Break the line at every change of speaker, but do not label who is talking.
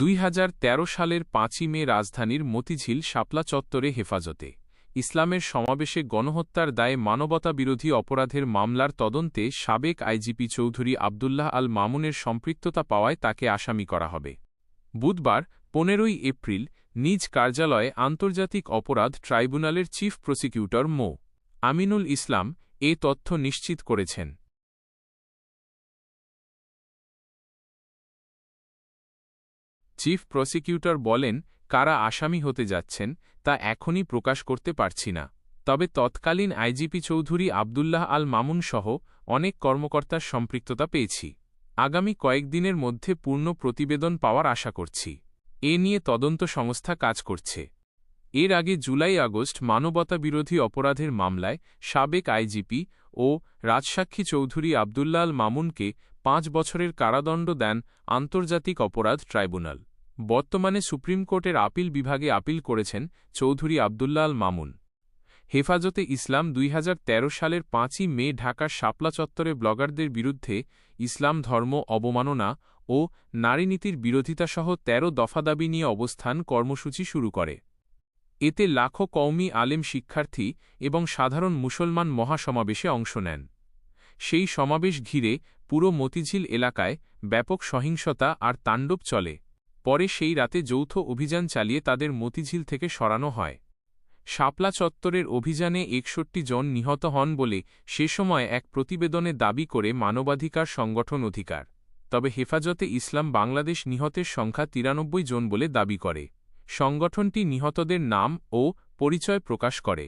২০১৩ সালের ৫ই মে রাজধানীর মতিঝিল শাপলা চত্বরে হেফাজতে ইসলামের সমাবেশে গণহত্যার দায়ে মানবতাবিরোধী অপরাধের মামলার তদন্তে সাবেক আইজিপি চৌধুরী আবদুল্লাহ আল মামুনের সম্পৃক্ততা পাওয়ায় তাকে আসামি করা হবে। বুধবার ১৫ই এপ্রিল নিজ কার্যালয়ে আন্তর্জাতিক অপরাধ ট্রাইব্যুনালের চিফ প্রসিকিউটর মো. আমিনুল ইসলাম এ তথ্য নিশ্চিত করেছেন। চিফ প্রসিকিউটর বলেন, কারা আসামি হতে যাচ্ছেন তা এখনই প্রকাশ করতে পারছি না, তবে তৎকালীন আইজিপি চৌধুরী আবদুল্লাহ আল মামুন সহ অনেক কর্মকর্তার সম্পৃক্ততা পেয়েছি। আগামী কয়েকদিনের মধ্যে পূর্ণ প্রতিবেদন পাওয়ার আশা করছি। এ নিয়ে তদন্ত সংস্থা কাজ করছে। এর আগে জুলাই-আগস্ট মানবতাবিরোধী অপরাধের মামলায় সাবেক আইজিপি ও রাজসাক্ষী চৌধুরী আবদুল্লাহ আল মামুনকে ৫ বছরের কারাদণ্ড দেন আন্তর্জাতিক অপরাধ ট্রাইব্যুনাল। বর্তমানে সুপ্রিম কোর্টের আপিল বিভাগে আপিল করেছেন চৌধুরী আবদুল্লাহ আল মামুন। হেফাজতে ইসলাম ২০১৩ সালের ৫ই মে ঢাকার শাপলা চত্বরে ব্লগারদের বিরুদ্ধে ইসলাম ধর্ম অবমাননা ও নারীনীতির বিরোধিতাসহ ১৩ দফা দাবি নিয়ে অবস্থান কর্মসূচি শুরু করে। এতে লাখো কওমি আলেম শিক্ষার্থী এবং সাধারণ মুসলমান মহাসমাবেশে অংশ নেন। সেই সমাবেশ ঘিরে পুরো মতিঝিল এলাকায় ব্যাপক সহিংসতা আর তাণ্ডব চলে। পরে সেই রাতে যৌথ অভিযান চালিয়ে তাদের মতিঝিল থেকে সরানো হয়। শাপলা চত্বরের অভিযানে ৬১ জন নিহত হন বলে সে সময় এক প্রতিবেদনে দাবি করে মানবাধিকার সংগঠন অধিকার। তবে হেফাজতে ইসলাম বাংলাদেশ নিহতের সংখ্যা ৯৩ জন বলে দাবি করে। সংগঠনটি নিহতদের নাম ও পরিচয় প্রকাশ করে।